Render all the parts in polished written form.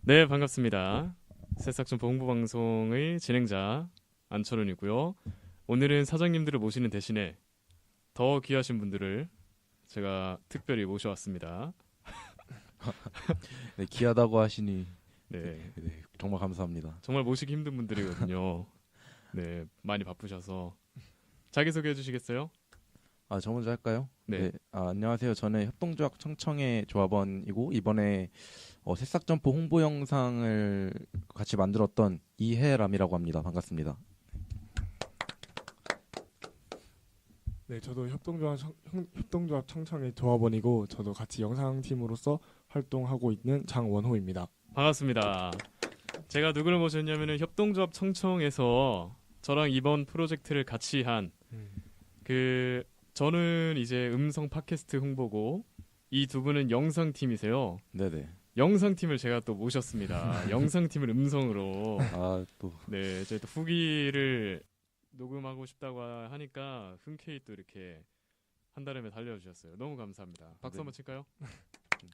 네, 반갑습니다. 새싹점포 홍보방송의 진행자 안철훈이고요. 오늘은 사장님들을 모시는 대신에 더 귀하신 분들을 제가 특별히 모셔왔습니다. 네, 귀하다고 하시니 네, 정말 감사합니다. 정말 모시기 힘든 분들이거든요. 네, 많이 바쁘셔서 자기소개해 주시겠어요? 저 먼저 할까요? 네. 안녕하세요. 저는 협동조합 청청의 조합원이고 이번에 새싹점포 홍보 영상을 같이 만들었던 이해람이라고 합니다. 반갑습니다. 네, 저도 협동조합 청청의 조합원이고 저도 같이 영상팀으로서 활동하고 있는 장원호입니다. 반갑습니다. 제가 누구를 모셨냐면은 협동조합 청청에서 저랑 이번 프로젝트를 같이 한 저는 이제 음성 팟캐스트 홍보고 이 두 분은 영상팀이세요. 네네. 영상팀을 제가 또 모셨습니다. 영상팀을 음성으로. 또 저희 또 후기를 녹음하고 싶다고 하니까 흔쾌히 또 이렇게 한달음에 달려주셨어요. 너무 감사합니다. 박수 한번 칠까요?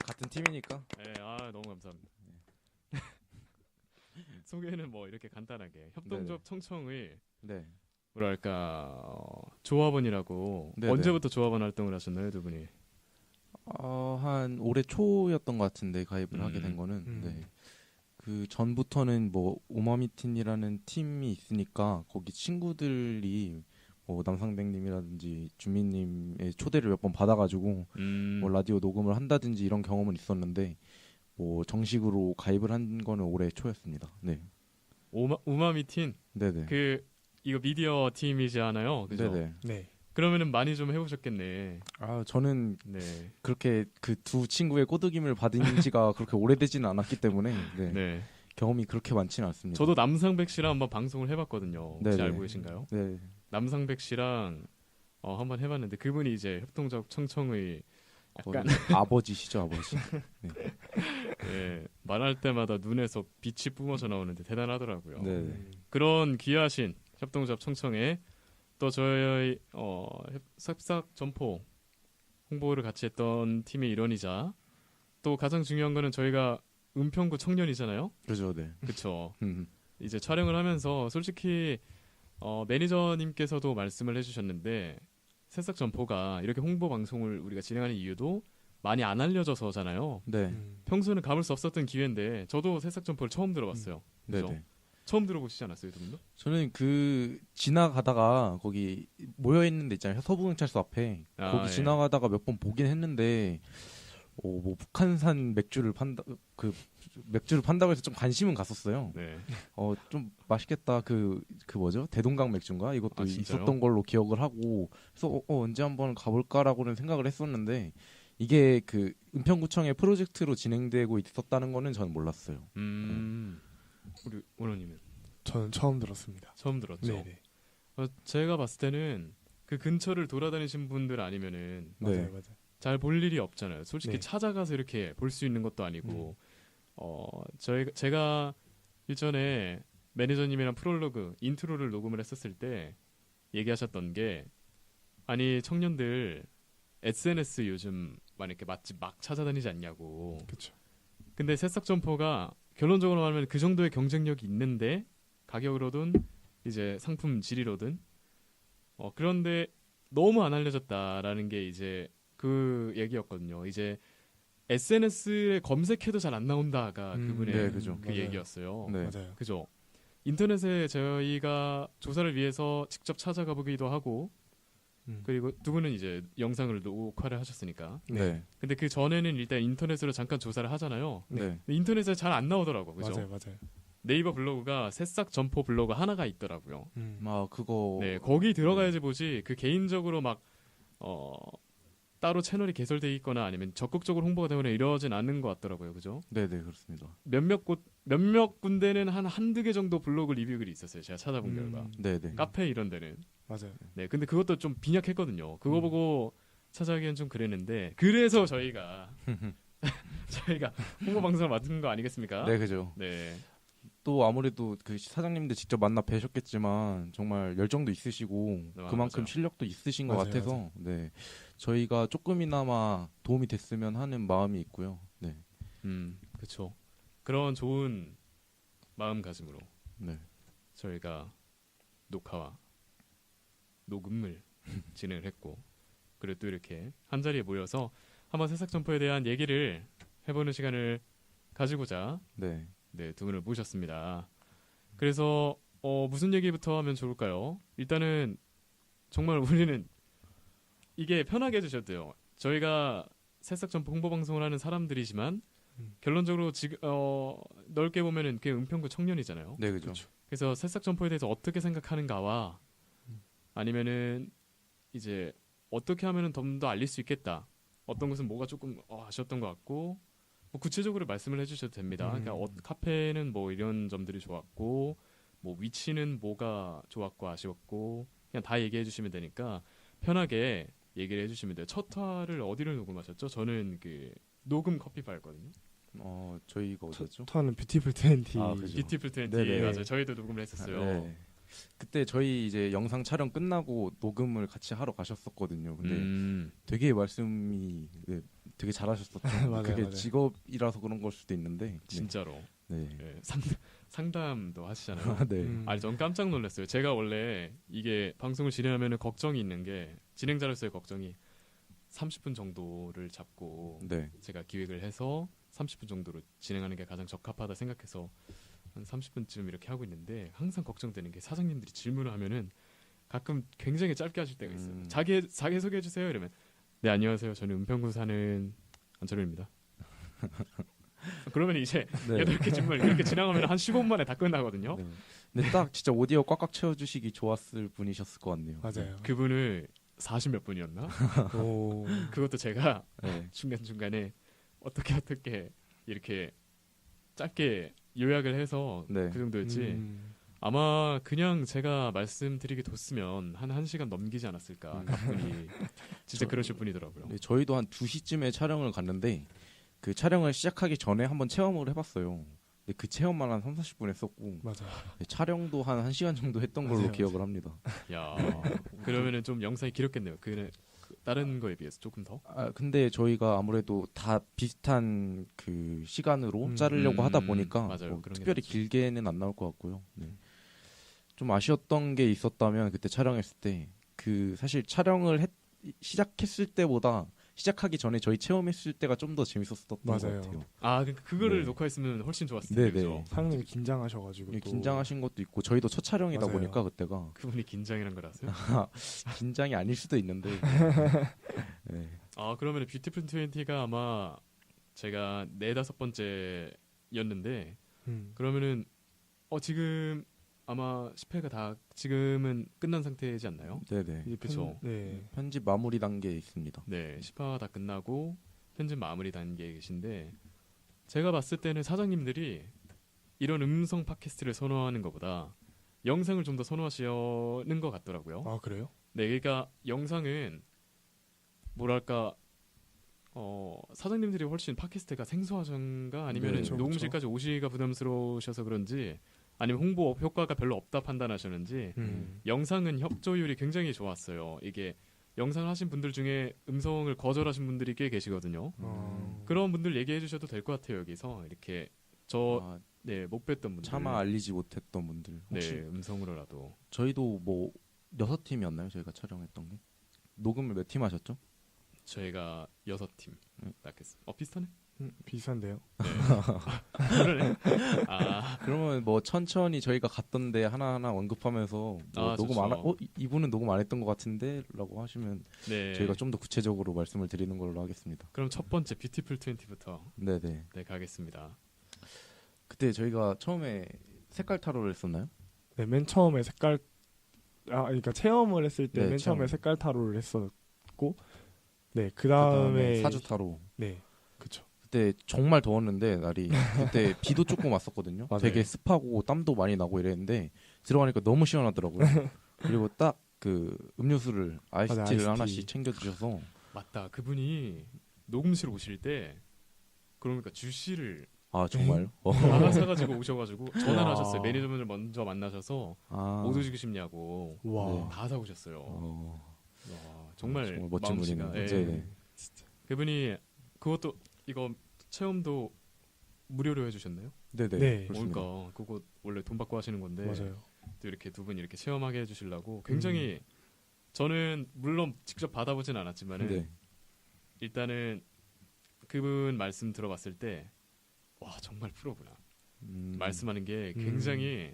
같은 팀이니까. 네, 너무 감사합니다. 소개는 뭐 이렇게 간단하게 협동조합 청청의 뭐랄까 조합원이라고. 네네. 언제부터 조합원 활동을 하셨나요, 두 분이? 한 올해 초였던 것 같은데 가입을 하게 된 거는. 네. 그 전부터는 뭐 오마미틴이라는 팀이 있으니까 거기 친구들이 뭐 남상백님이라든지 준민님의 초대를 몇 번 받아가지고 뭐 라디오 녹음을 한다든지 이런 경험은 있었는데 뭐 정식으로 가입을 한 거는 올해 초였습니다. 네. 오마미틴. 네네. 이거 미디어 팀이지 않아요, 그죠? 네네. 네. 그러면은 많이 좀 해보셨겠네. 저는 네. 그렇게 그 두 친구의 꼬드김을 받은 지가 그렇게 오래되지는 않았기 때문에 네. 경험이 그렇게 많지는 않습니다. 저도 남상백 씨랑 한번 방송을 해봤거든요. 혹시 네네. 알고 계신가요? 네. 남상백 씨랑 한번 해봤는데 그분이 이제 협동조합 청청의 약간 아버지시죠, 아버지. 네, 말할 때마다 눈에서 빛이 뿜어져 나오는데 대단하더라고요. 네. 그런 귀하신 협동조합 청청에 또 저희 삽삭점포 홍보를 같이 했던 팀의 일원이자 또 가장 중요한 거는 저희가 은평구 청년이잖아요. 그렇죠, 네. 그렇죠. 이제 촬영을 하면서 솔직히 매니저님께서도 말씀을 해주셨는데 새싹점포가 이렇게 홍보 방송을 우리가 진행하는 이유도 많이 안 알려져서잖아요. 네. 평소에는 가볼 수 없었던 기회인데 저도 새싹점포를 처음 들어봤어요. 그죠? 네네. 처음 들어보시지 않았어요, 두 분도? 저는 지나가다가 거기 모여있는 데 있잖아요. 서부경찰서 앞에. 거기 예. 지나가다가 몇 번 보긴 했는데, 뭐 북한산 맥주를 판다고 해서 좀 관심은 갔었어요. 네. 좀 맛있겠다. 뭐죠? 대동강 맥주인가? 이것도 진짜요? 있었던 걸로 기억을 하고, 그래서 언제 한번 가볼까라고는 생각을 했었는데, 이게 그 은평구청의 프로젝트로 진행되고 있었다는 거는 저는 몰랐어요. 우리 원호님은? 저는 처음 들었습니다. 처음 들었죠. 네네. 제가 봤을 때는 그 근처를 돌아다니신 분들 아니면은 네. 맞아요. 잘 볼 일이 없잖아요. 솔직히 네. 찾아가서 이렇게 볼 수 있는 것도 아니고 제가 일전에 매니저님이랑 프롤로그 인트로를 녹음을 했었을 때 얘기하셨던 게 아니 청년들 SNS 요즘 막 이렇게 맛집 막 찾아다니지 않냐고. 그렇죠. 근데 새싹점포가 결론적으로 말하면 그 정도의 경쟁력이 있는데 가격으로든 이제 상품 질이로든 그런데 너무 안 알려졌다라는 게 이제 그 얘기였거든요. 이제 SNS에 검색해도 잘 안 나온다가 그분의 네, 그죠. 그 맞아요. 얘기였어요. 네. 맞아요. 그죠? 인터넷에 저희가 조사를 위해서 직접 찾아가 보기도 하고 그리고 두 분은 이제 영상을 녹화를 하셨으니까. 네. 근데 그 전에는 일단 인터넷으로 잠깐 조사를 하잖아요. 네. 근데 인터넷에 잘 안 나오더라고요. 그죠? 맞아요. 네이버 블로그가 새싹점포 블로그 하나가 있더라고요. 그거. 네, 거기 들어가야지 보지. 그 개인적으로 막 따로 채널이 개설돼 있거나 아니면 적극적으로 홍보가 되거나 이러진 않는 것 같더라고요. 그죠? 네네, 그렇습니다. 몇몇 군데는 한두 개 정도 블로그 리뷰 글이 있었어요. 제가 찾아본 결과. 네네. 카페 이런 데는. 맞아요. 네, 근데 그것도 좀 빈약했거든요. 그거 보고 찾아가기엔 좀 그랬는데 그래서 저희가 홍보 방송을 맡은 거 아니겠습니까? 네, 그죠. 네. 또 아무래도 그 사장님들 직접 만나 뵈셨겠지만 정말 열정도 있으시고 그만큼 맞아요. 실력도 있으신 것 맞아요, 같아서 맞아요. 네, 저희가 조금이나마 도움이 됐으면 하는 마음이 있고요. 네. 그렇죠. 그런 좋은 마음가짐으로 네. 저희가 녹화와 녹음을 진행을 했고 그리고 또 이렇게 한 자리에 모여서 한번 새싹 점포에 대한 얘기를 해보는 시간을 가지고자 네. 네, 두 분을 모셨습니다. 그래서 무슨 얘기부터 하면 좋을까요? 일단은 정말 우리는 이게 편하게 해주셔도 돼요. 저희가 새싹 점포 홍보 방송을 하는 사람들이지만 결론적으로 지금 넓게 보면은 그게 은평구 청년이잖아요. 네, 그죠. 그래서 새싹 점포에 대해서 어떻게 생각하는가와 아니면은 이제 어떻게 하면은 좀 더 알릴 수 있겠다. 어떤 것은 뭐가 조금 아쉬웠던 것 같고 뭐 구체적으로 말씀을 해주셔도 됩니다. 그러니까 카페는 뭐 이런 점들이 좋았고 뭐 위치는 뭐가 좋았고 아쉬웠고 그냥 다 얘기해 주시면 되니까 편하게 얘기를 해주시면 돼요. 첫 화를 어디를 녹음하셨죠? 저는 그 녹음 커피바였거든요. 저희가 어디였죠? 터는 뷰티풀 20. 아, 그죠. 뷰티풀 20 네네. 맞아요. 저희도 녹음을 했었어요. 네. 그때 저희 이제 영상 촬영 끝나고 녹음을 같이 하러 가셨었거든요. 근데 되게 말씀이 되게 잘하셨었죠. 맞아요, 그게 맞아요. 직업이라서 그런 걸 수도 있는데. 진짜로 네. 네, 상담도 하시잖아요. 네. 아니 전 깜짝 놀랐어요. 제가 원래 이게 방송을 진행하면 걱정이 있는 게 진행자로서의 걱정이 30분 정도를 잡고 네. 제가 기획을 해서 30분 정도로 진행하는 게 가장 적합하다 생각해서 한 30분쯤 이렇게 하고 있는데 항상 걱정되는 게 사장님들이 질문을 하면은 가끔 굉장히 짧게 하실 때가 있어요. 자기 소개해 주세요. 이러면 네 안녕하세요. 저는 은평구 사는 안철우입니다. 그러면 이제 네. 8개 질문 이렇게 지나가면 한 15분 만에 다 끝나거든요. 네. 근데 딱 진짜 오디오 꽉꽉 채워주시기 좋았을 분이셨을 것 같네요. 맞아요. 그분을 40몇 분이었나? 오. 그것도 제가 네. 중간중간에 어떻게 이렇게 짧게 요약을 해서 네. 그 정도였지. 아마 그냥 제가 말씀드리게 뒀으면 한 1시간 넘기지 않았을까. 그분이 진짜 그러실 분이더라고요. 네, 저희도 한 2시쯤에 촬영을 갔는데 그 촬영을 시작하기 전에 한번 체험을 해봤어요. 근데 그 체험만 한 3, 40분 했었고 맞아. 네, 촬영도 한 1시간 정도 했던 걸로 맞아요, 기억을 합니다. 야, 그러면은 좀 영상이 길었겠네요. 그 다른 거에 비해서 조금 더. 근데 저희가 아무래도 다 비슷한 그 시간으로 자르려고 하다 보니까 맞아요. 뭐 그런 게 특별히 낫죠. 길게는 안 나올 것 같고요. 네. 좀 아쉬웠던 게 있었다면 그때 촬영했을 때 그 사실 촬영을 시작했을 때보다 시작하기 전에 저희 체험했을 때가 좀 더 재밌었던 것 맞아요. 같아요. 아, 그거를 네. 녹화했으면 훨씬 좋았을 네네. 텐데. 그죠? 사장님이 긴장하셔가지고 예, 또 긴장하신 것도 있고 저희도 첫 촬영이다 맞아요. 보니까 그때가 그분이 긴장이란 걸 아세요? 긴장이 아닐 수도 있는데 네. 아, 그러면 뷰티풀 20가 아마 제가 4-5번째였는데 그러면은 지금 아마 10회가 다 지금은 끝난 상태이지 않나요? 네네. 이제 그쵸. 네. 편집 마무리 단계에 있습니다. 네, 10화 다 끝나고 편집 마무리 단계에 계신데 제가 봤을 때는 사장님들이 이런 음성 팟캐스트를 선호하는 것보다 영상을 좀 더 선호하시는 것 같더라고요. 아 그래요? 네, 그러니까 영상은 뭐랄까 사장님들이 훨씬 팟캐스트가 생소하신가 아니면 네, 그쵸, 녹음실까지 오시기가 부담스러우셔서 그런지 아니면 홍보 효과가 별로 없다 판단하셨는지 영상은 협조율이 굉장히 좋았어요. 이게 영상을 하신 분들 중에 음성을 거절하신 분들이 꽤 계시거든요. 그런 분들 얘기해 주셔도 될 것 같아요. 여기서 이렇게 못 뵀던 분들 차마 알리지 못했던 분들 혹시 네, 음성으로라도 저희도 뭐 6팀이었나요? 저희가 촬영했던 게 녹음을 몇 팀 하셨죠? 저희가 6팀 딱 했어요. 비슷하네? 비슷한데요. 그러네. 아, 그러면 뭐 천천히 저희가 갔던데 하나하나 언급하면서 뭐 녹음 좋죠. 안 이분은 녹음 안 했던 것 같은데 라고 하시면 네. 저희가 좀 더 구체적으로 말씀을 드리는 걸로 하겠습니다. 그럼 첫 번째 뷰티풀 20부터 네네. 네, 가겠습니다. 그때 저희가 처음에 색깔 타로를 했었나요? 네, 맨 처음에 그러니까 체험을 했을 때 네, 맨 체험. 처음에 색깔 타로를 했었고, 네, 그 다음에 사주 타로. 네, 그쵸. 그때 정말 더웠는데 날이 그때 비도 조금 왔었거든요. 맞아요. 되게 습하고 땀도 많이 나고 이랬는데 들어가니까 너무 시원하더라고요. 그리고 딱 그 음료수를 아이스티를 아이스티. 하나씩 챙겨 주셔서 맞다. 그분이 녹음실 오실 때 그러니까 주시를 아 정말 다 사가지고 오셔가지고 전화를 와. 하셨어요. 매니저분을 먼저 만나셔서 뭐 드시고 싶냐고 와. 다 사오셨어요. 와, 정말 정말 멋진 마음씨가. 분이네요. 예. 네. 그분이 그것도 이거 체험도 무료로 해주셨나요? 네네. 네. 그렇습니다. 그러니까 그거 원래 돈 받고 하시는 건데 맞아요. 또 이렇게 두 분 이렇게 체험하게 해주시려고 굉장히 저는 물론 직접 받아보진 않았지만은 네. 일단은 그분 말씀 들어봤을 때 와 정말 프로구나 말씀하는 게 굉장히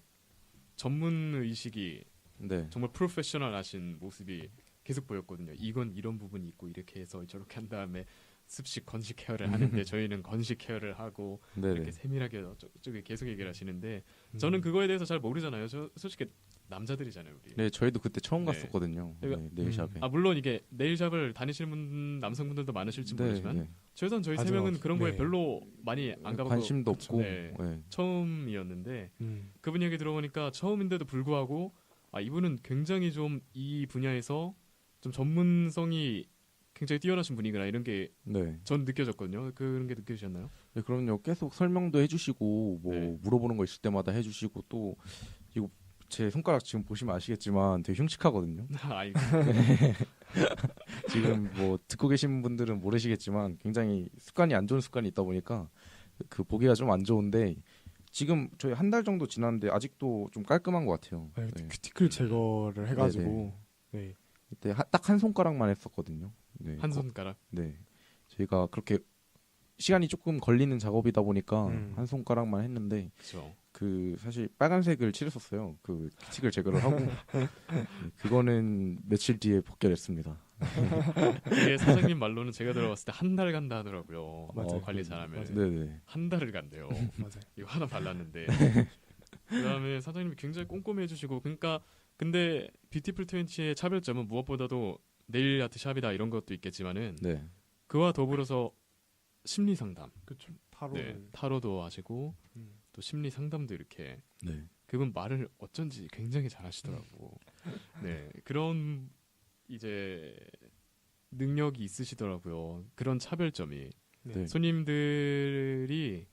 전문 의식이 네. 정말 프로페셔널하신 모습이 계속 보였거든요. 이건 이런 부분이 있고 이렇게 해서 저렇게 한 다음에 습식 건식 케어를 하는데 저희는 건식 케어를 하고 네네. 이렇게 세밀하게 저쪽에 계속 얘기를 하시는데 저는 그거에 대해서 잘 모르잖아요. 저 솔직히 남자들이잖아요, 우리. 네, 저희도 그때 처음 네. 갔었거든요. 그러니까- 네, 네일샵에. 아 물론 이게 네일샵을 다니시는 남성분들도 많으실지 모르지만 네. 최소한 저희 세 맞아. 명은 그런 거에 네. 별로 많이 안 가보고 관심도 그쵸. 없고. 네. 네. 처음이었는데 그분 얘기 들어보니까 처음인데도 불구하고 아 이분은 굉장히 좀 이 분야에서 좀 전문성이 굉장히 뛰어나신 분이구나 이런 게 전 네. 느껴졌거든요. 그런 게 느껴지셨나요? 네, 그럼요. 계속 설명도 해주시고 뭐 네. 물어보는 거 있을 때마다 해주시고 또 이거 제 손가락 지금 보시면 아시겠지만 되게 흉측하거든요. 아이 지금 뭐 듣고 계신 분들은 모르시겠지만 굉장히 습관이 안 좋은 습관이 있다 보니까 그 보기가 좀 안 좋은데 지금 저희 한 달 정도 지났는데 아직도 좀 깔끔한 것 같아요. 아니, 네. 큐티클 제거를 해가지고 네. 그때 딱 한 손가락만 했었거든요. 네. 한 손가락. 네. 저희가 그렇게 시간이 조금 걸리는 작업이다 보니까 한 손가락만 했는데 그렇죠. 그 사실 빨간색을 칠했었어요. 그 큐티클 제거를 하고 네, 그거는 며칠 뒤에 벗겨냈습니다. 이게 사장님 말로는 제가 들어봤을 때 한 달 간다 하더라고요. 맞아요. 관리 잘하면 맞아요. 네네. 한 달을 간대요. 맞아요. 이거 하나 발랐는데 그다음에 사장님이 굉장히 꼼꼼히 해주시고 그러니까 근데 뷰티풀 20의 차별점은 무엇보다도 네일 아트 샵이다 이런 것도 있겠지만은 네. 그와 더불어서 심리 상담, 그렇죠. 타로. 네, 타로도 하시고 또 심리 상담도 이렇게 네. 그분 말을 어쩐지 굉장히 잘하시더라고. 네 그런 이제 능력이 있으시더라고요. 그런 차별점이 네. 손님들이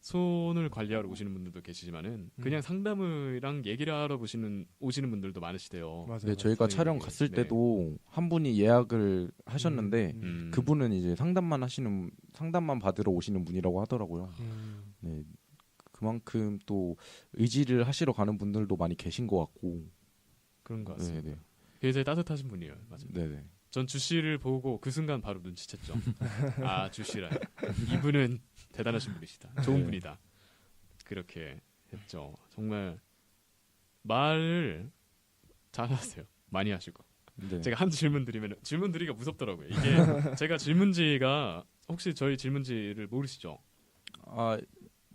손을 관리하러 오시는 분들도 계시지만은 그냥 상담이랑 얘기를 하러 오시는 분들도 많으시대요. 맞아요. 네, 저희가 선생님이. 촬영 갔을 네. 때도 한 분이 예약을 하셨는데 그분은 이제 상담만 받으러 오시는 분이라고 하더라고요. 네, 그만큼 또 의지를 하시러 가는 분들도 많이 계신 것 같고. 그런 것 네, 같습니다. 네, 굉장히 따뜻하신 분이에요. 맞아요. 네, 네. 전 주씨를 보고 그 순간 바로 눈치챘죠. 아 주씨라 이분은 대단하신 분이시다. 좋은 네. 분이다. 그렇게 했죠. 정말 말을 잘하세요. 많이 하시고. 네. 제가 한 질문 드리면 질문 드리기가 무섭더라고요. 이게 제가 질문지가 혹시 저희 질문지를 모르시죠? 아,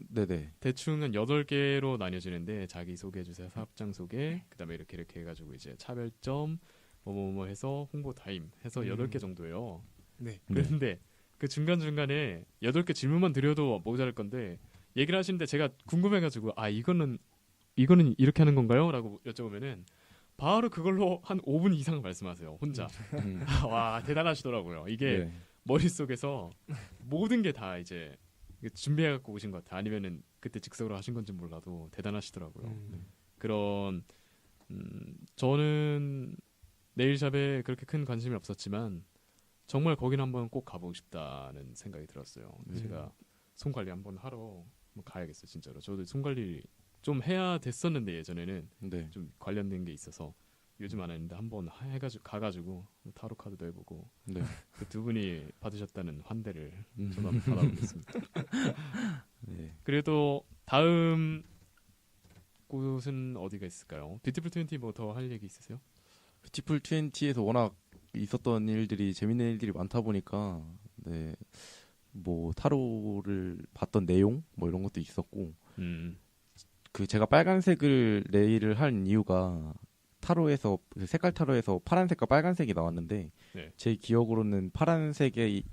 네, 네. 대충 한 8개로 나뉘어지는데 자기 소개해 주세요. 사업장 소개. 그다음에 이렇게 해 가지고 이제 차별점 뭐뭐뭐 해서 홍보 타임 해서 8개 정도예요. 네. 그런데 그 중간중간에 8개 질문만 드려도 모자랄 건데 얘기를 하시는데 제가 궁금해 가지고 아 이거는 이렇게 하는 건가요? 라고 여쭤보면은 바로 그걸로 한 5분 이상 말씀하세요. 혼자. 와, 대단하시더라고요. 이게 네. 머릿속에서 모든 게 다 이제 준비해 갖고 오신 것 같아요. 아니면은 그때 즉석으로 하신 건지 몰라도 대단하시더라고요. 그런 저는 네일샵에 그렇게 큰 관심이 없었지만 정말 거기는 한번 꼭 가보고 싶다는 생각이 들었어요. 제가 손 관리 한번 하러 한번 가야겠어요, 진짜로. 저도 손 관리 좀 해야 됐었는데 예전에는 네. 좀 관련된 게 있어서 요즘 안 했는데 한번 해가지고 가가지고 타로 카드도 해보고 네. 그 두 분이 받으셨다는 환대를 저도 한번 받아보겠습니다. 네. 그래도 다음 곳은 어디가 있을까요? 뷰티풀 20 뭐 더 할 얘기 있으세요? 뷰티풀 20에서 워낙 있었던 일들이 재밌는 일들이 많다 보니까 네. 뭐 타로를 봤던 내용 뭐 이런 것도 있었고 그 제가 빨간색을 네일을 한 이유가 타로에서 그 색깔 타로에서 파란색과 빨간색이 나왔는데 네. 제 기억으로는 파란색이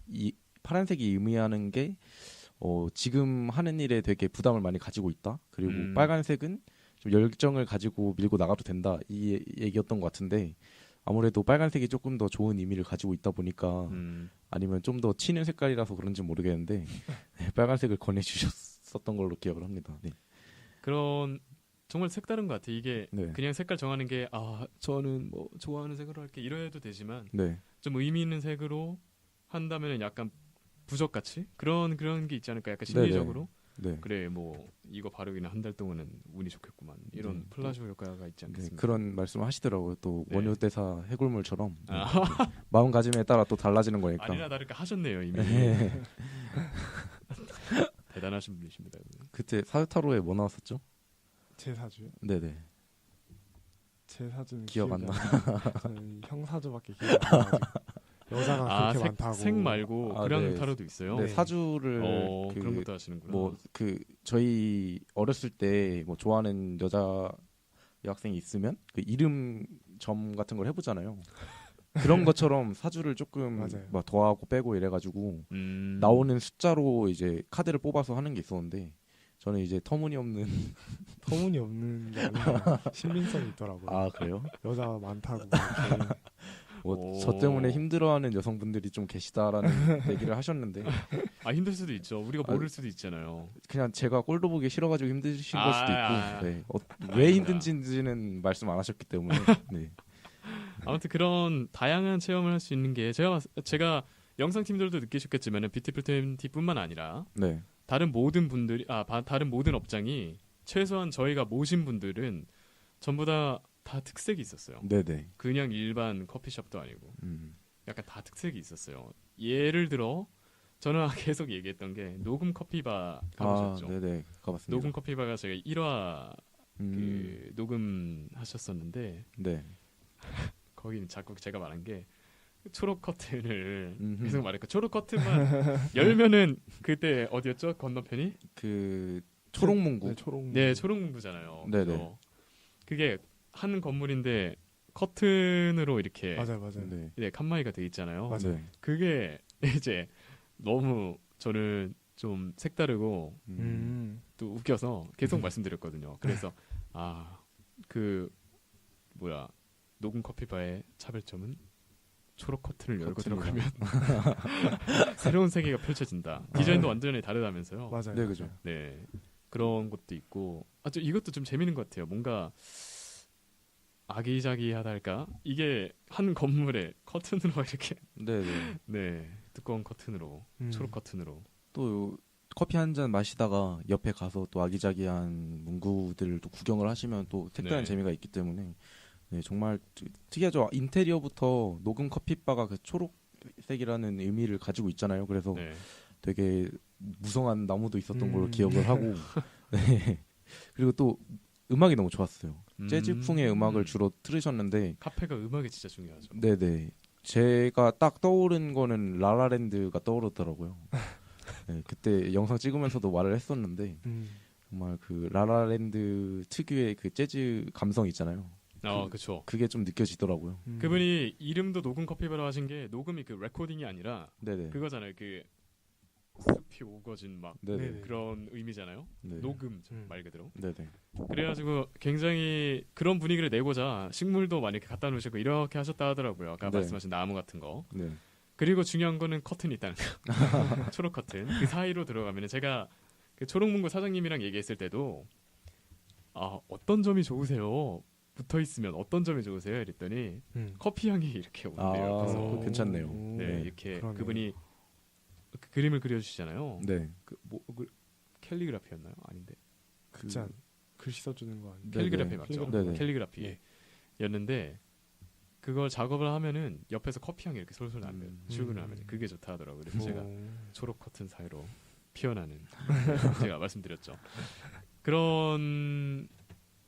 의미하는 게 지금 하는 일에 되게 부담을 많이 가지고 있다. 그리고 빨간색은 좀 열정을 가지고 밀고 나가도 된다. 이 얘기였던 것 같은데 아무래도 빨간색이 조금 더 좋은 의미를 가지고 있다 보니까 아니면 좀 더 튀는 색깔이라서 그런지 모르겠는데 네, 빨간색을 권해주셨었던 걸로 기억을 합니다. 네. 그런 정말 색다른 것 같아요. 이게 네. 그냥 색깔 정하는 게 저는 뭐 좋아하는 색으로 할게 이래도 되지만 네. 좀 의미 있는 색으로 한다면 약간 부적같이 그런 게 있지 않을까 약간 심리적으로 네. 그래 뭐 이거 바르기는 한 달 동안은 운이 좋겠구만 이런 네. 플라시오 효과가 있지 네, 않겠습니까? 그런 말씀을 하시더라고요. 또 네. 원효대사 해골물처럼 네. 아. 마음가짐에 따라 또 달라지는 거니까. 아니나 다를까 하셨네요 이미. 네. 대단하신 분이십니다. 이분은. 그때 사타로에 뭐 나왔었죠? 제 사주요? 네네. 제 사주는 기억 안 기억이 나. 저는 형 사주밖에 기억 안 나가지고 여자가 아, 그렇게 많다고. 색 말고 아, 그랑 네. 타로도 있어요. 네, 네. 사주를 그런 것도 하시는구나. 뭐 그 저희 어렸을 때 뭐 좋아하는 여자 여학생이 있으면 그 이름 점 같은 걸 해보잖아요. 그런 것처럼 사주를 조금 맞아요. 막 더하고 빼고 이래가지고 음. 나오는 숫자로 이제 카드를 뽑아서 하는 게 있었는데 저는 이제 터무니없는 터무니없는 게 아니라 신빙성이 있더라고요. 아 그래요? 여자가 많다고 이렇게. 뭐 오. 저 때문에 힘들어하는 여성분들이 좀 계시다라는 얘기를 하셨는데 아 힘들 수도 있죠. 우리가 모를 수도 있잖아요. 그냥 제가 꼴도 보기 싫어가지고 힘드신 걸 수도 있고 네. 왜 아닙니다. 힘든지는 말씀 안 하셨기 때문에 네. 아무튼 그런 다양한 체험을 할 수 있는 게 제가 영상 팀들도 느끼셨겠지만은 뷰티풀 20뿐만 아니라 네. 다른 모든 분들이 다른 모든 업장이 최소한 저희가 모신 분들은 전부 다 특색이 있었어요. 네네. 그냥 일반 커피숍도 아니고 음. 약간 다 특색이 있었어요. 예를 들어 저는 계속 얘기했던 게 녹음 커피바 가보셨죠? 네네. 가봤습니다. 녹음 커피바가 제가 1화 음. 녹음하셨었는데 네. 거기는 자꾸 제가 말한 게 초록 커튼을 음흠. 계속 말했고 초록 커튼만 열면은 그때 어디였죠? 건너편이? 그 초록문구. 네, 초록. 네, 초록문구잖아요. 네네. 그래서 그게 한 건물인데 커튼으로 이렇게 맞아요, 맞아요. 네. 네, 칸마이가 돼 있잖아요. 맞아요. 네. 그게 이제 너무 저는 좀 색다르고 또 웃겨서 계속 말씀드렸거든요. 그래서 그 뭐야 녹음 커피바의 차별점은 초록 커튼을 열고 커튼이다. 들어가면 새로운 세계가 펼쳐진다. 디자인도 완전히 다르다면서요. 맞아요. 네, 그죠. 맞아요. 네 그런 것도 있고 이것도 좀 재밌는 것 같아요. 뭔가 아기자기하달까? 이게 한 건물에 커튼으로 이렇게 네네. 네 두꺼운 커튼으로 초록 커튼으로 또 커피 한 잔 마시다가 옆에 가서 또 아기자기한 문구들을 또 구경을 하시면 또 색다른 네. 재미가 있기 때문에 네, 정말 특이하죠. 인테리어부터 녹음 커피바가 그 초록색이라는 의미를 가지고 있잖아요. 그래서 네. 되게 무성한 나무도 있었던 걸로 음. 기억을 하고 네. 그리고 또 음악이 너무 좋았어요. 재즈풍의 음악을 주로 틀으셨는데 카페가 음악이 진짜 중요하죠. 네네. 제가 딱 떠오른 거는 라라랜드가 떠오르더라고요. 네, 그때 영상 찍으면서도 말을 했었는데 정말 그 라라랜드 특유의 그 재즈 감성 있잖아요. 그렇죠. 그게 좀 느껴지더라고요. 그분이 이름도 녹음 커피바로 하신 게 녹음이 그 레코딩이 아니라 네네. 그거잖아요. 그 숲이 오거진 막 네네. 네네. 그런 의미잖아요. 네. 녹음 말 그대로. 네네. 그래가지고 굉장히 그런 분위기를 내고자 식물도 많이 이렇게 갖다 놓으시고 이렇게 하셨다 하더라고요. 아까 네. 말씀하신 나무 같은 거. 네. 그리고 중요한 거는 커튼이 있다는 거. 초록 커튼. 그 사이로 들어가면 제가 그 초록문구 사장님이랑 얘기했을 때도 어떤 점이 좋으세요? 붙어 있으면 어떤 점이 좋으세요? 이랬더니 커피 향이 이렇게 오는데요. 그래서 괜찮네요. 네, 네. 이렇게 그러네요. 그분이 그 그림을 그려주시잖아요. 네. 캘리그라피였나요? 아닌데. 그치 않 글씨 써주는 거 아니에요? 캘리그라피 맞죠? 네네. 캘리그라피였는데 그걸 작업을 하면은 옆에서 커피 향이 이렇게 솔솔 나면 출근을 하면 그게 좋다 하더라고요. 그래서 제가 초록 커튼 사이로 피어나는 제가 말씀드렸죠. 그런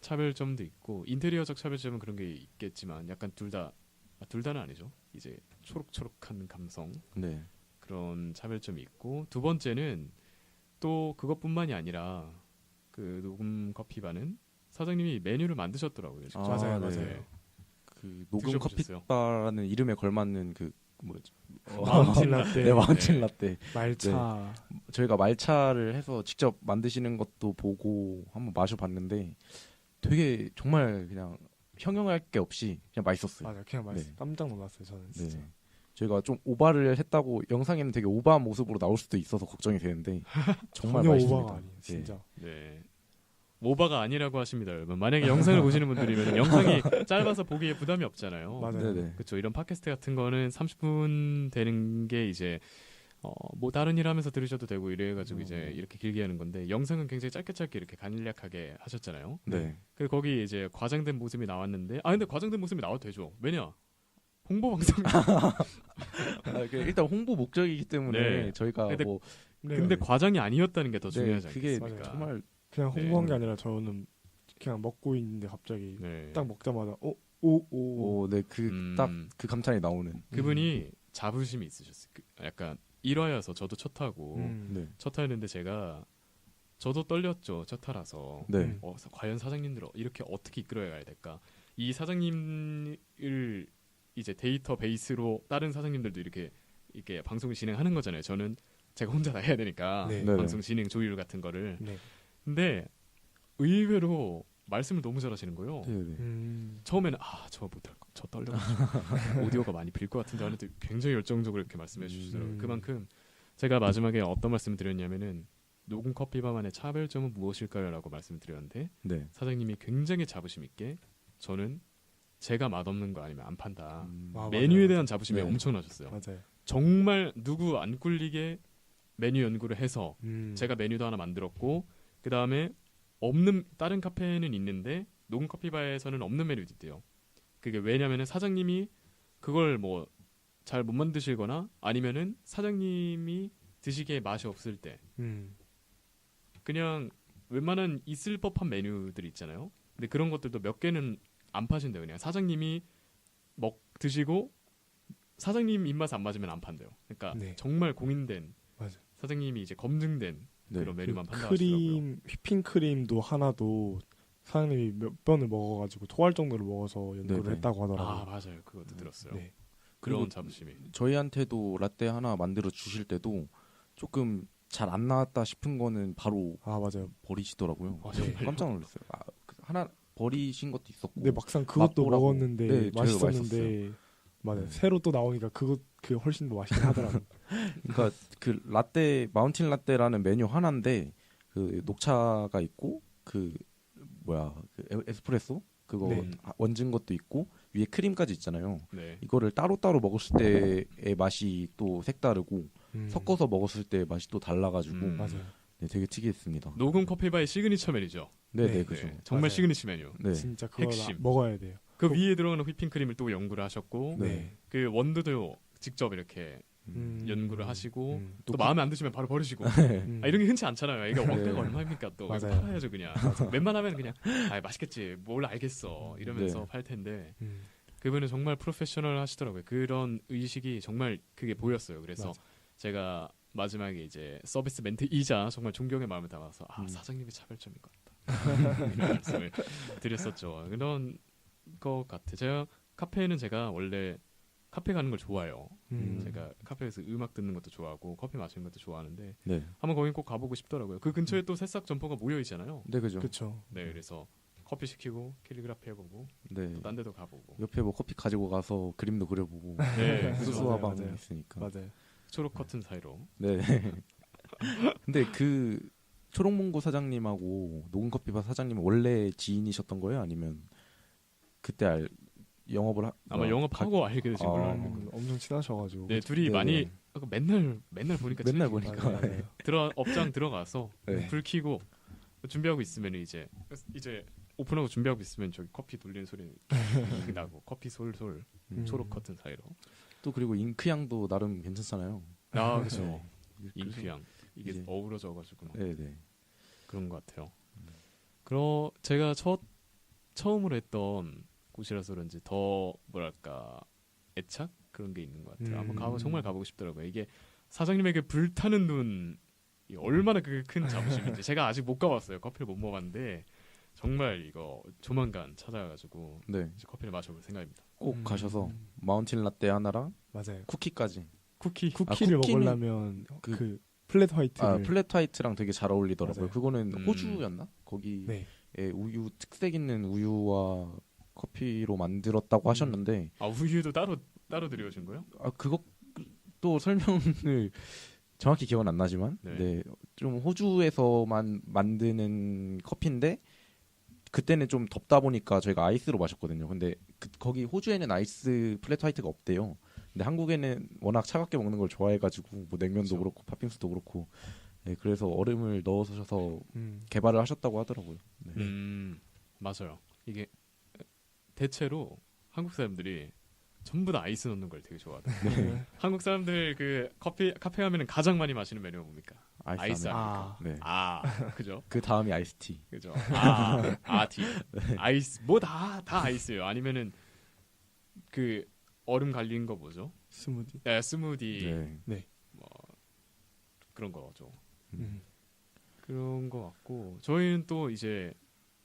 차별점도 있고 인테리어적 차별점은 그런 게 있겠지만 약간 둘 다는 아니죠. 이제 초록초록한 감성 네. 그런 차별점이 있고 두 번째는 또 그것뿐만이 아니라 그 녹음 커피바는 사장님이 메뉴를 만드셨더라고요. 직접. 맞아요, 네. 맞아요. 그 녹음 드셔보셨어요? 커피바라는 이름에 걸맞는 그 뭐죠? 마운틴 라떼, 네, 마운틴 네. 라떼. 말차. 저희가 말차를 해서 직접 만드시는 것도 보고 한번 마셔봤는데 되게 정말 그냥 형용할 게 없이 그냥 맛있었어요. 맞아요. 그냥 맛있어. 네. 깜짝 놀랐어요. 저는 진짜. 네. 저희가 좀 오바를 했다고 영상에는 되게 오바한 모습으로 나올 수도 있어서 걱정이 되는데 정말 전혀 맛있습니다. 오버가 아니에요. 진짜. 네. 오바가 아니라고 하십니다, 여러분. 만약에 영상을 보시는 분들이면 영상이 짧아서 보기에 부담이 없잖아요. 맞아요. 네네. 그렇죠. 이런 팟캐스트 같은 거는 30분 되는 게 이제 뭐 다른 일 하면서 들으셔도 되고 이래가지고 음. 이제 이렇게 길게 하는 건데 영상은 굉장히 짧게 이렇게 간략하게 하셨잖아요. 네. 그 거기 이제 과장된 모습이 나왔는데 근데 과장된 모습이 나와도 되죠. 왜냐? 홍보 방송. 일단 홍보 목적이기 때문에 네. 저희가 근데- 뭐 네. 근데 과장이 아니었다는 게 더 네, 중요하지 그게 않겠습니까? 정말 그냥 네. 홍보한 게 아니라 저는 그냥 먹고 있는데 갑자기 네. 딱 먹자마자 오. 네, 딱 그 감탄이 나오는. 그분이 자부심이 있으셨어요. 약간 1화여서 저도 첫 타고 네. 첫 타였는데 저도 떨렸죠. 첫 타라서. 네. 과연 사장님들 이렇게 어떻게 이끌어야 가야 될까? 이 사장님을 이제 데이터 베이스로 다른 사장님들도 이렇게 방송을 진행하는 거잖아요. 저는 제가 혼자 다 해야 되니까 네. 네네. 방송 진행 조율 같은 거를. 네. 근데 의외로 말씀을 너무 잘하시는 거예요. 네, 네. 처음에는 저 못할 거, 저 떨려. 오디오가 많이 빌 것 같은데 하는데 굉장히 열정적으로 이렇게 말씀해 주시더라고요. 그만큼 제가 마지막에 어떤 말씀을 드렸냐면은 녹음 커피바만의 차별점은 무엇일까요?라고 말씀을 드렸는데 네. 사장님이 굉장히 자부심 있게 저는 제가 맛없는 거 아니면 안 판다. 아, 메뉴에 맞아요. 대한 자부심이 네. 엄청나셨어요. 맞아요. 정말 누구 안 꿀리게 메뉴 연구를 해서 제가 메뉴도 하나 만들었고 그 다음에 없는 다른 카페는 있는데 녹음 커피바에서는 없는 메뉴도 있대요. 그게 왜냐면은 사장님이 그걸 뭐 잘 못 만드시거나 아니면은 사장님이 드시기에 맛이 없을 때 그냥 웬만한 있을 법한 메뉴들이 있잖아요. 근데 그런 것들도 몇 개는 안 파신대요. 그냥 사장님이 드시고 사장님 입맛 안 맞으면 안 판대요. 그러니까 네. 정말 공인된 맞아. 사장님이 이제 검증된 네. 그런 메뉴만 판다 하시더라고요. 크림 휘핑크림도 하나도 사장님이 몇 번을 먹어가지고 토할 정도로 먹어서 연구를 네네. 했다고 하더라고요. 맞아요. 그것도 들었어요. 네. 그런 그리고 자부심이. 저희한테도 라떼 하나 만들어 주실 때도 조금 잘 안 나왔다 싶은 거는 바로 맞아요. 버리시더라고요. 정말요? 깜짝 놀랐어요. 하나 버리신 것도 있었고. 근데 막상 그것도 맛보라고. 먹었는데 네, 저희도 맛있었는데 맞아요. 네. 새로 또 나오니까 그게 훨씬 더 맛있긴 하더라고요. 그러니까 그 라떼 마운틴 라떼라는 메뉴 하나인데 그 녹차가 있고 그 에스프레소 그거 네. 얹은 것도 있고 위에 크림까지 있잖아요. 네. 이거를 따로따로 먹었을 때의 맛이 또 색다르고 섞어서 먹었을 때 맛이 또 달라가지고 맞아요. 네, 되게 특이했습니다. 녹음 커피바의 시그니처 메뉴죠. 네, 네, 네, 그죠. 네, 정말 맞아요. 시그니처 메뉴. 네, 진짜 그거 핵심. 먹어야 돼요. 그 위에 들어가는 휘핑크림을 또 연구를 하셨고 네. 그 원두도 직접 이렇게 연구를 하시고 또 마음에 안 드시면 바로 버리시고 이런 게 흔치 않잖아요. 이게 원가가 네. 얼마입니까 또 맞아요. 팔아야죠 그냥. 웬만하면 그냥 맛있겠지 뭘 알겠어 이러면서 네. 팔 텐데 그분은 정말 프로페셔널 하시더라고요. 그런 의식이 정말 그게 보였어요. 그래서 맞아. 제가 마지막에 이제 서비스 멘트이자 정말 존경의 마음을 담아서 사장님이 차별점인 것 같다 이런 말씀을 드렸었죠. 그런 것 같아. 제가 카페에는 제가 원래 카페 가는 걸 좋아해요. 제가 카페에서 음악 듣는 것도 좋아하고 커피 마시는 것도 좋아하는데 네, 한번 거긴 꼭 가보고 싶더라고요. 그 근처에 또 새싹 점포가 모여 있잖아요. 네, 그죠. 그렇죠. 네, 그래서 커피 시키고 캘리그라피 해보고 네, 또 딴 데도 가보고. 옆에 뭐 커피 가지고 가서 그림도 그려보고 네, 그죠. 수수화방 맞아요. 있으니까. 맞아요. 초록 커튼 사이로. 네. 근데 그 초록몽고 사장님하고 녹음커피바 사장님은 원래 지인이셨던 거예요? 아니면 그때 영업을 아마 영업하고 알게 되신 걸로 알고 있거든요. 엄청 친하셔가지고. 네, 둘이 네, 많이 네. 맨날 보니까 맨날 친해지고. 보니까. 맞아요. 업장 들어가서 네. 불 켜고 준비하고 있으면 이제 오픈하고 준비하고 있으면 저기 커피 돌리는 소리 나고 커피 솔솔 초록 커튼 사이로. 또 그리고 잉크향도 나름 괜찮잖아요. 그렇죠. 네. 잉크향 이게 이제- 어우러져가지고 막 네, 네. 그런 것 같아요. 제가 처음으로 했던 곳이라서 그런지 더 뭐랄까 애착 그런 게 있는 것 같아요. 한번 정말 가보고 싶더라고요. 이게 사장님에게 불타는 눈 얼마나 그게 큰 자부심인지 제가 아직 못 가봤어요. 커피를 못 먹어봤는데 정말 이거 조만간 찾아가지고 네. 이제 커피를 마셔볼 생각입니다. 꼭 가셔서 마운틴 라떼 하나랑 맞아요. 쿠키까지. 쿠키. 쿠키를 쿠키는 먹으려면 그- 그 플랫 화이트를 플랫 화이트랑 되게 잘 어울리더라고요. 맞아요. 그거는 음. 호주였나? 거기에 네. 우유 특색 있는 우유와 커피로 만들었다고 하셨는데 우유도 따로 드려준 거예요? 그것도 설명을 정확히 기억은 안 나지만 네. 네, 좀 호주에서만 만드는 커피인데 그때는 좀 덥다 보니까 저희가 아이스로 마셨거든요. 근데 거기 호주에는 아이스 플랫 화이트가 없대요. 근데 한국에는 워낙 차갑게 먹는 걸 좋아해가지고 뭐 냉면도 그쵸. 그렇고 팥빙수도 그렇고 네, 그래서 얼음을 넣으셔서 음. 개발을 하셨다고 하더라고요. 네. 맞아요. 이게 대체로 한국 사람들이 전부 다 아이스 넣는 걸 되게 좋아하더라고요. 네. 한국 사람들 그 카페 하면은 가장 많이 마시는 메뉴가 뭡니까? 아이스 아메리카노. 아닙니까? 네. 그죠? 그 다음이 아이스티. 그죠? 티. 아이스 뭐 다 아이스예요. 아니면은 그 얼음 갈린 거 뭐죠? 스무디. 네, 스무디 네. 뭐 그런 거죠. 음. 그런 거 같고 저희는 또 이제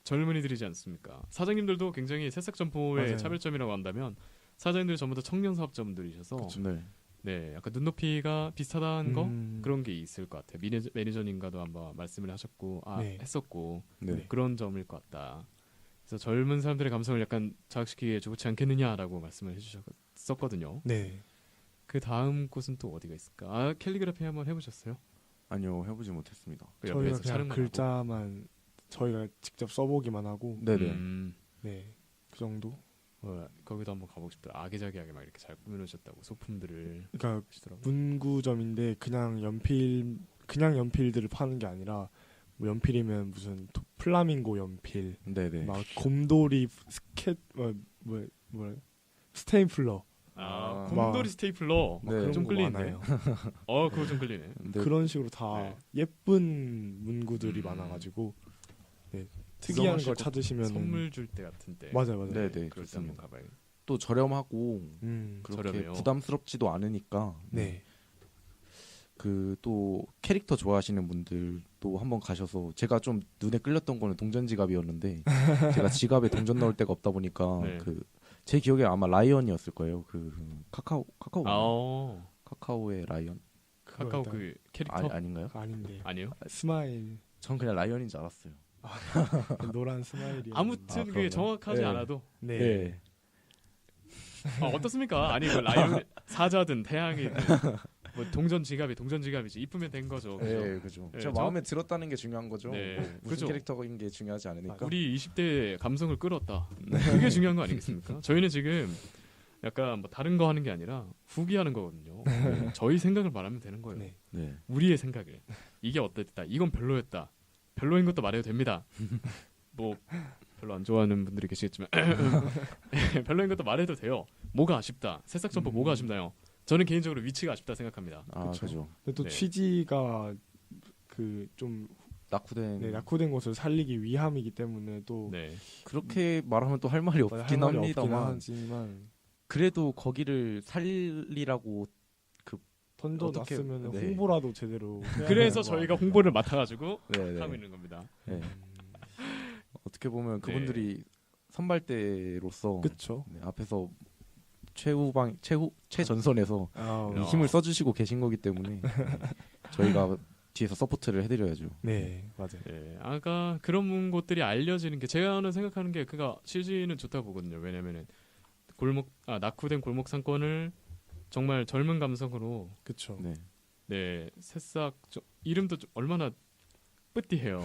젊은이들이지 않습니까? 사장님들도 굉장히 새싹 점포의 맞아요. 차별점이라고 한다면 사장님들 전부 다 청년 사업자분들이셔서 네. 네, 약간 눈높이가 비슷하다는 거 음. 그런 게 있을 것 같아요. 매니저님과도 한번 말씀을 하셨고 네. 했었고 네. 그런 점일 것 같다. 그래서 젊은 사람들의 감성을 약간 자극시키기에 좋지 않겠느냐라고 말씀을 해주셨었거든요. 네. 그 다음 곳은 또 어디가 있을까? 캘리그라피 한번 해보셨어요? 아니요, 해보지 못했습니다. 그 저희가 옆에서 그냥 촬영만 글자만 저희가 직접 써보기만 하고 하고? 네네. 네. 그 정도. 거기도 한번 가보고 싶더라. 아기자기하게 막 이렇게 잘 꾸며놓으셨다고 소품들을 그러니까 하시더라고요. 문구점인데 그냥 연필들을 파는 게 아니라 뭐 연필이면 무슨 플라밍고 연필, 네네. 막 곰돌이 뭐 스테이플러 곰돌이 스테이플러. 네. 그런 좀 거 끌리네. 많아요. 그거 좀 끌리네. 근데 그런 식으로 다 네. 예쁜 문구들이 많아가지고 네. 특이한 걸 구성하시고 찾으시면 선물 줄 때 같은 때. 맞아요. 네네, 그럴 때 한번 좋습니다. 가봐요. 또 저렴하고 그렇게 저렴해요. 부담스럽지도 않으니까 네. 그 또 캐릭터 좋아하시는 분들도 한번 가셔서 제가 좀 눈에 끌렸던 거는 동전 지갑이었는데 제가 지갑에 동전 넣을 데가 없다 보니까 네. 그 제 기억에 아마 라이언이었을 거예요. 그 카카오 카카오의 라이언 카카오 그거 그 캐릭터 아닌가요? 아닌데 아니에요? 스마일 전 그냥 라이언인 줄 알았어요. 노란 스마일이 아무튼 그게 그런가요? 정확하지 네. 않아도 네. 어떻습니까? 아니 그 라이온 사자든 태양이든 뭐 동전 지갑이지 이쁘면 된 거죠. 그죠? 네, 그죠. 네, 제 저- 마음에 들었다는 게 중요한 거죠. 네, 뭐 무슨 그죠. 캐릭터인 게 중요하지 않으니까. 우리 20대 감성을 끌었다. 그게 중요한 거 아니겠습니까? 저희는 지금 약간 뭐 다른 거 하는 게 아니라 후기하는 거거든요. 저희 생각을 말하면 되는 거예요. 네. 네. 우리의 생각을. 이게 어땠다. 이건 별로였다. 별로인 것도 말해도 됩니다. 뭐 별로 안 좋아하는 분들이 계시겠지만 별로인 것도 말해도 돼요. 뭐가 아쉽다. 새싹 점포 뭐가 아쉽나요? 저는 개인적으로 위치가 아쉽다 생각합니다. 아, 그쵸. 그죠. 근데 또 네. 취지가 그 좀 낙후된 낙후된 것을 살리기 위함이기 때문에 또 네. 그렇게 말하면 또 할 말이 할 없긴 말이 없긴 합니다만 하지만 그래도 거기를 살리라고 던져놨으면 네. 홍보라도 제대로 해야 그래서 되는 거 저희가 아닐까. 홍보를 맡아가지고 네, 하고 네. 있는 겁니다. 네. 어떻게 보면 그분들이 선발대로서 그쵸. 네, 앞에서 최전선에서 아, 이 힘을 써주시고 계신 거기 때문에 네, 저희가 뒤에서 서포트를 해드려야죠. 네 맞아요. 네, 아까 그런 곳들이 알려지는 게 제가 생각하는 게 그가 CG는 좋다고 보거든요. 왜냐면은 낙후된 골목 상권을 정말 젊은 감성으로 그쵸. 네. 네 새싹 이름도 좀 얼마나 뿌띠해요.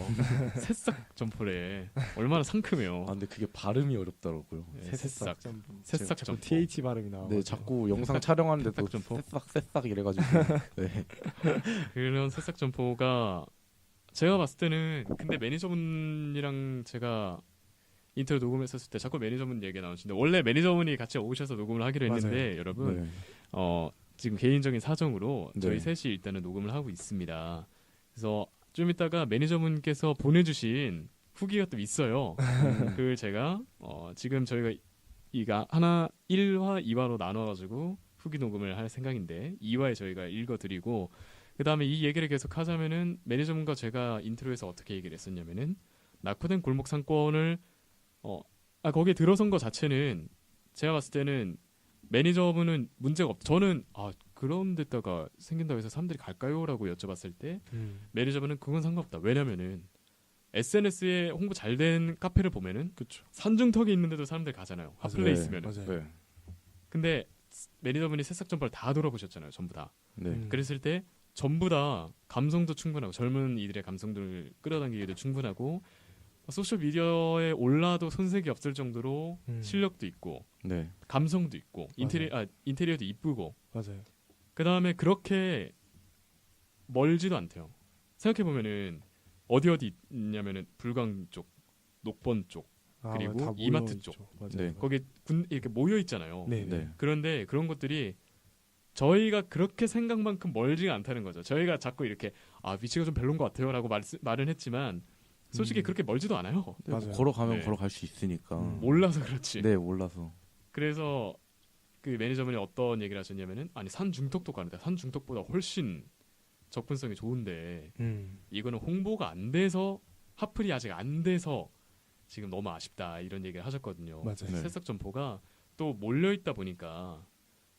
새싹 점포래 얼마나 상큼해요. 아 근데 그게 발음이 어렵더라고요. 네, 새싹 점프. 새싹 자꾸 점포. TH 발음이 나와. 네, 자꾸 영상 촬영하는데도 새싹 점포? 새싹 이래가지고 네. 그런 새싹 점포가 제가 봤을 때는 근데 매니저분이랑 제가 인터뷰 녹음했었을 때 자꾸 매니저분 얘기가 나오시는데 원래 매니저분이 같이 오셔서 녹음을 하기로 했는데 맞아요. 여러분 네. 지금 개인적인 사정으로 네. 저희 셋이 일단은 녹음을 하고 있습니다. 그래서 좀 이따가 매니저분께서 보내주신 후기가 또 있어요. 그걸 제가 지금 저희가 이가 1화, 2화로 나눠가지고 후기 녹음을 할 생각인데 2화에 저희가 읽어드리고 그 다음에 이 얘기를 계속 하자면은 매니저분과 제가 인트로에서 어떻게 얘기를 했었냐면은 낙후된 골목 상권을 거기에 들어선 거 자체는 제가 봤을 때는 매니저분은 문제가 없. 저는 그런 데다가 생긴다고 해서 사람들이 갈까요?라고 여쭤봤을 때 매니저분은 그건 상관없다. 왜냐면은 SNS에 홍보 잘 된 카페를 보면은 그쵸. 산중턱에 있는데도 사람들이 가잖아요. 핫플레이 네, 있으면은. 맞아요. 네. 근데 매니저분이 새싹 점퍼를 다 돌아보셨잖아요. 전부 다. 네. 그랬을 때 전부 다 감성도 충분하고 젊은 이들의 감성들을 끌어당기기도 충분하고 소셜 미디어에 올라도 손색이 없을 정도로 실력도 있고 네. 감성도 있고 인테리어도 이쁘고 맞아요. 그 다음에 그렇게 멀지도 않대요. 생각해 보면은 어디 있냐면은 불광 쪽, 녹번 쪽, 그리고 다 이마트 모여 쪽. 있죠. 맞아요. 네. 거기 이렇게 모여 있잖아요. 네. 네. 그런데 그런 것들이 저희가 그렇게 생각만큼 멀지가 않다는 거죠. 저희가 자꾸 이렇게 위치가 좀 별론 것 같아요라고 말은 했지만 솔직히 그렇게 멀지도 않아요. 네, 뭐 맞아요. 걸어가면 네. 걸어갈 수 있으니까. 몰라서 그렇지. 네, 몰라서. 그래서 그 매니저분이 어떤 얘기를 하셨냐면은 아니 산 중턱도 가는데 산 중턱보다 훨씬 접근성이 좋은데 이거는 홍보가 안 돼서 핫플이 아직 안 돼서 지금 너무 아쉽다 이런 얘기를 하셨거든요. 맞아요. 네. 새싹 점포가 또 몰려 있다 보니까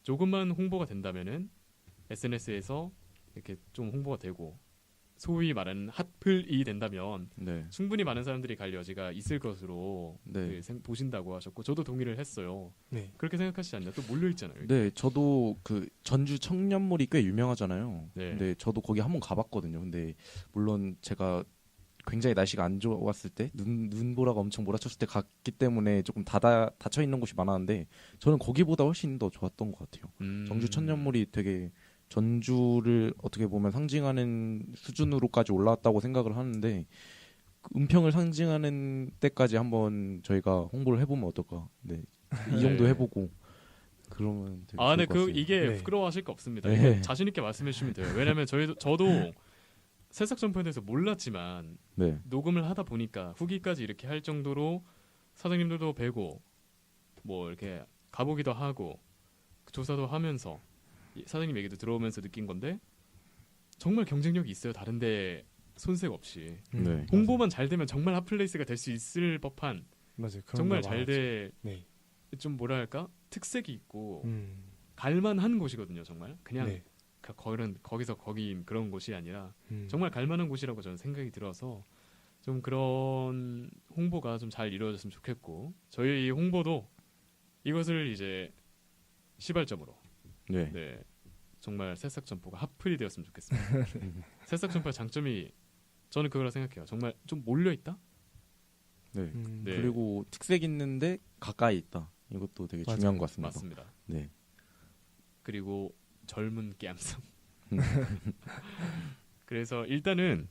조금만 홍보가 된다면은 SNS에서 이렇게 좀 홍보가 되고 소위 말하는 핫플이 된다면 네. 충분히 많은 사람들이 갈 여지가 있을 것으로 네. 보신다고 하셨고 저도 동의를 했어요. 네. 그렇게 생각하시지 않나요? 또 몰려 있잖아요. 여기. 네, 저도 그 전주 청년몰이 꽤 유명하잖아요. 네. 근데 저도 거기 한번 가봤거든요. 근데 물론 제가 굉장히 날씨가 안 좋았을 때 눈보라가 엄청 몰아쳤을 때 갔기 때문에 조금 닫혀 있는 곳이 많았는데 저는 거기보다 훨씬 더 좋았던 것 같아요. 정주 청년몰이 되게 전주를 어떻게 보면 상징하는 수준으로까지 올라왔다고 생각을 하는데 그 은평을 상징하는 때까지 한번 저희가 홍보를 해보면 어떨까? 네, 이 정도 네. 해보고 그러면 되게 좋을 네, 것 같습니다. 이게 네. 부끄러워하실 거 없습니다. 네. 이거 자신 있게 말씀해 주시면 돼요. 왜냐하면 저도 새싹 점포에 대해서 몰랐지만 네, 녹음을 하다 보니까 후기까지 이렇게 할 정도로 사장님들도 뵈고 뭐 이렇게 가보기도 하고 조사도 하면서 사장님 얘기도 들어오면서 느낀 건데 정말 경쟁력이 있어요. 다른데 손색 없이 네. 홍보만 잘 되면 정말 핫플레이스가 될 수 있을 법한 맞아요. 그런 정말 거 잘 많았죠. 돼 좀 네. 뭐랄까 특색이 있고 음. 갈만한 곳이거든요. 정말 그냥 네. 거기서 거기인 그런 곳이 아니라 음. 정말 갈만한 곳이라고 저는 생각이 들어서 좀 그런 홍보가 좀 잘 이루어졌으면 좋겠고 저희 홍보도 이것을 이제 시발점으로 네. 네 정말 새싹 점포가 핫플이 되었으면 좋겠습니다. 새싹 점포의 장점이 저는 그거라 생각해요. 정말 좀 몰려 있다. 네. 네. 그리고 특색 있는데 가까이 있다. 이것도 되게 맞아요. 중요한 것 같습니다. 맞습니다. 네. 그리고 젊은 깸성. 그래서 일단은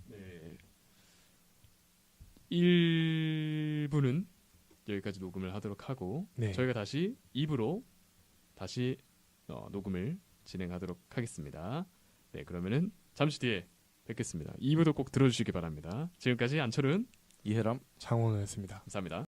네, 1부는 여기까지 녹음을 하도록 하고 네. 저희가 다시 2부로 다시 녹음을 진행하도록 하겠습니다. 네, 그러면은 잠시 뒤에 뵙겠습니다. 2부도 꼭 들어주시기 바랍니다. 지금까지 안철은 이해람 장원호였습니다. 감사합니다.